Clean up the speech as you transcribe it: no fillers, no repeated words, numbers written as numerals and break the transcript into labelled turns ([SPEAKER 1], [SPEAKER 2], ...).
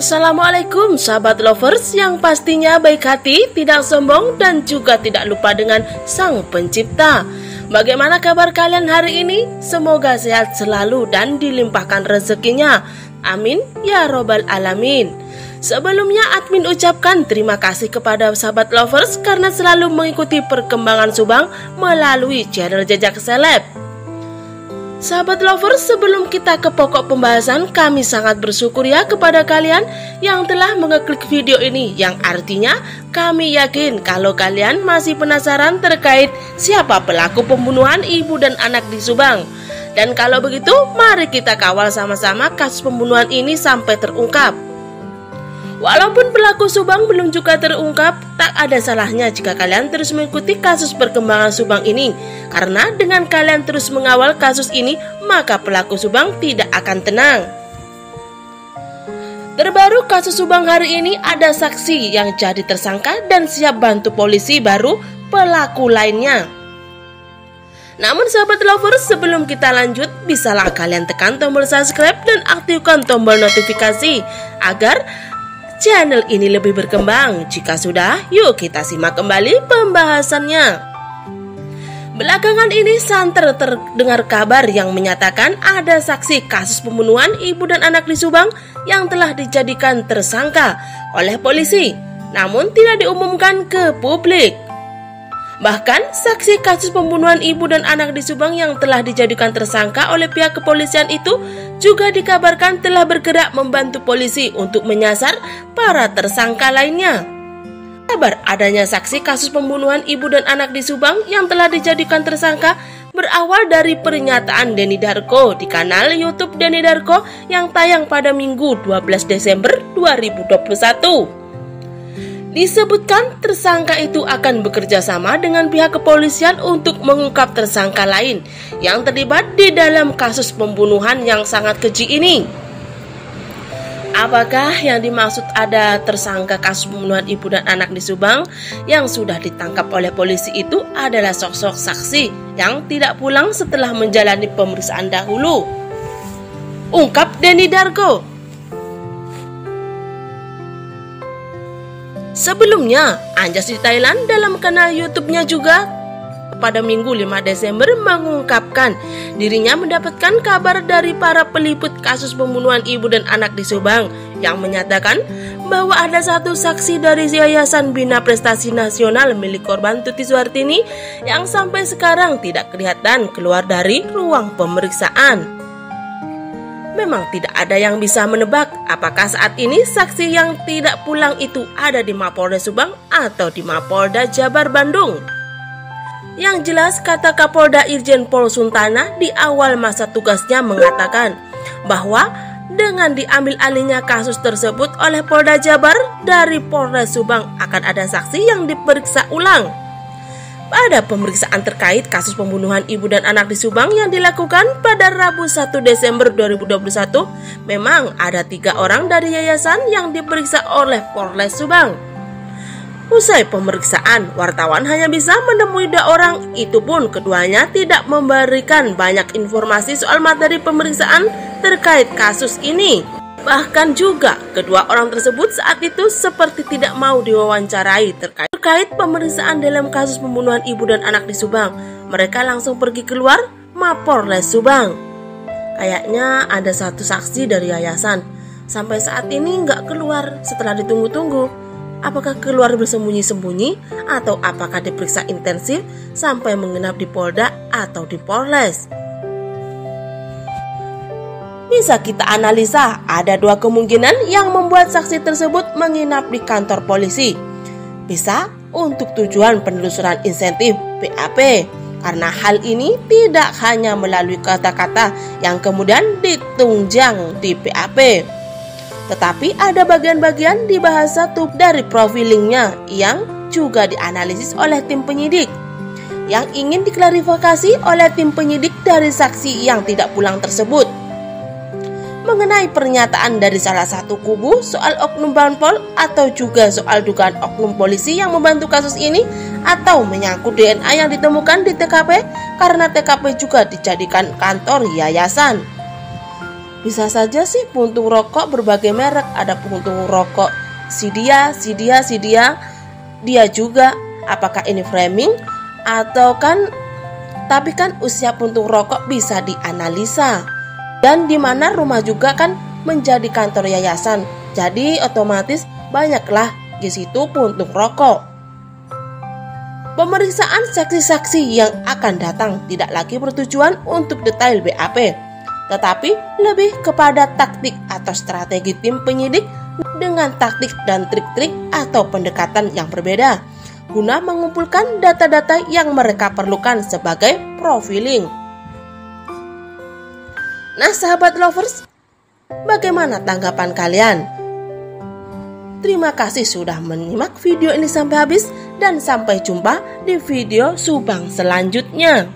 [SPEAKER 1] Assalamualaikum sahabat lovers yang pastinya baik hati, tidak sombong dan juga tidak lupa dengan Sang Pencipta. Bagaimana kabar kalian hari ini? Semoga sehat selalu dan dilimpahkan rezekinya. Amin ya robbal alamin. Sebelumnya admin ucapkan terima kasih kepada sahabat lovers karena selalu mengikuti perkembangan Subang melalui channel Jejak Seleb. Sahabat lovers, sebelum kita ke pokok pembahasan, kami sangat bersyukur ya kepada kalian yang telah mengeklik video ini, yang artinya kami yakin kalau kalian masih penasaran terkait siapa pelaku pembunuhan ibu dan anak di Subang. Dan kalau begitu, mari kita kawal sama-sama kasus pembunuhan ini sampai terungkap. Walaupun pelaku Subang belum juga terungkap, tak ada salahnya jika kalian terus mengikuti kasus perkembangan Subang ini. Karena dengan kalian terus mengawal kasus ini, maka pelaku Subang tidak akan tenang. Terbaru kasus Subang hari ini, ada saksi yang jadi tersangka dan siap bantu polisi baru pelaku lainnya. Namun sahabat lovers, sebelum kita lanjut, bisalah kalian tekan tombol subscribe dan aktifkan tombol notifikasi agar channel ini lebih berkembang. Jika sudah, yuk kita simak kembali pembahasannya. Belakangan ini santer terdengar kabar yang menyatakan ada saksi kasus pembunuhan ibu dan anak di Subang yang telah dijadikan tersangka oleh polisi, namun tidak diumumkan ke publik. Bahkan saksi kasus pembunuhan ibu dan anak di Subang yang telah dijadikan tersangka oleh pihak kepolisian itu juga dikabarkan telah bergerak membantu polisi untuk menyasar para tersangka lainnya. Kabar adanya saksi kasus pembunuhan ibu dan anak di Subang yang telah dijadikan tersangka berawal dari pernyataan Denny Darko di kanal YouTube Denny Darko yang tayang pada Minggu 12 Desember 2021. Disebutkan tersangka itu akan bekerja sama dengan pihak kepolisian untuk mengungkap tersangka lain yang terlibat di dalam kasus pembunuhan yang sangat keji ini. Apakah yang dimaksud ada tersangka kasus pembunuhan ibu dan anak di Subang yang sudah ditangkap oleh polisi itu adalah sosok saksi yang tidak pulang setelah menjalani pemeriksaan dahulu? Ungkap Denny Darko. Sebelumnya, Anjas di Thailand dalam kanal YouTube-nya juga pada Minggu 5 Desember mengungkapkan dirinya mendapatkan kabar dari para peliput kasus pembunuhan ibu dan anak di Subang yang menyatakan bahwa ada satu saksi dari Yayasan Bina Prestasi Nasional milik korban Tuti Suhartini yang sampai sekarang tidak kelihatan keluar dari ruang pemeriksaan. Memang tidak ada yang bisa menebak apakah saat ini saksi yang tidak pulang itu ada di Mapolda Subang atau di Mapolda Jabar Bandung. Yang jelas kata Kapolda Irjen Pol Suntana di awal masa tugasnya mengatakan bahwa dengan diambil alihnya kasus tersebut oleh Polda Jabar, dari Polres Subang akan ada saksi yang diperiksa ulang. Pada pemeriksaan terkait kasus pembunuhan ibu dan anak di Subang yang dilakukan pada Rabu 1 Desember 2021, memang ada 3 orang dari yayasan yang diperiksa oleh Polres Subang. Usai pemeriksaan, wartawan hanya bisa menemui 2 orang, itu pun keduanya tidak memberikan banyak informasi soal materi pemeriksaan terkait kasus ini. Bahkan juga kedua orang tersebut saat itu seperti tidak mau diwawancarai terkait pemeriksaan dalam kasus pembunuhan ibu dan anak di Subang. Mereka langsung pergi keluar Mapolres Subang. Kayaknya ada satu saksi dari yayasan sampai saat ini nggak keluar setelah ditunggu-tunggu. Apakah keluar bersembunyi-sembunyi atau apakah diperiksa intensif sampai menginap di Polda atau di Polres? Bisa kita analisa, ada 2 kemungkinan yang membuat saksi tersebut menginap di kantor polisi. Bisa untuk tujuan penelusuran insentif BAP, karena hal ini tidak hanya melalui kata-kata yang kemudian ditunjang di BAP, tetapi ada bagian-bagian di bahasa tubuh dari profilingnya yang juga dianalisis oleh tim penyidik, yang ingin diklarifikasi oleh tim penyidik dari saksi yang tidak pulang tersebut. Mengenai pernyataan dari salah satu kubu soal oknum Banpol atau juga soal dugaan oknum polisi yang membantu kasus ini atau menyangkut DNA yang ditemukan di TKP karena TKP juga dijadikan kantor yayasan. Bisa saja sih puntung rokok berbagai merek, ada puntung rokok si dia juga. Apakah ini framing atau tapi kan usia puntung rokok bisa dianalisa. Dan di mana rumah juga kan menjadi kantor yayasan, jadi otomatis banyaklah di situ puntung rokok. Pemeriksaan saksi-saksi yang akan datang tidak lagi bertujuan untuk detail BAP, tetapi lebih kepada taktik atau strategi tim penyidik dengan taktik dan trik-trik atau pendekatan yang berbeda guna mengumpulkan data-data yang mereka perlukan sebagai profiling. Nah, sahabat lovers, bagaimana tanggapan kalian? Terima kasih sudah menyimak video ini sampai habis dan sampai jumpa di video Subang selanjutnya.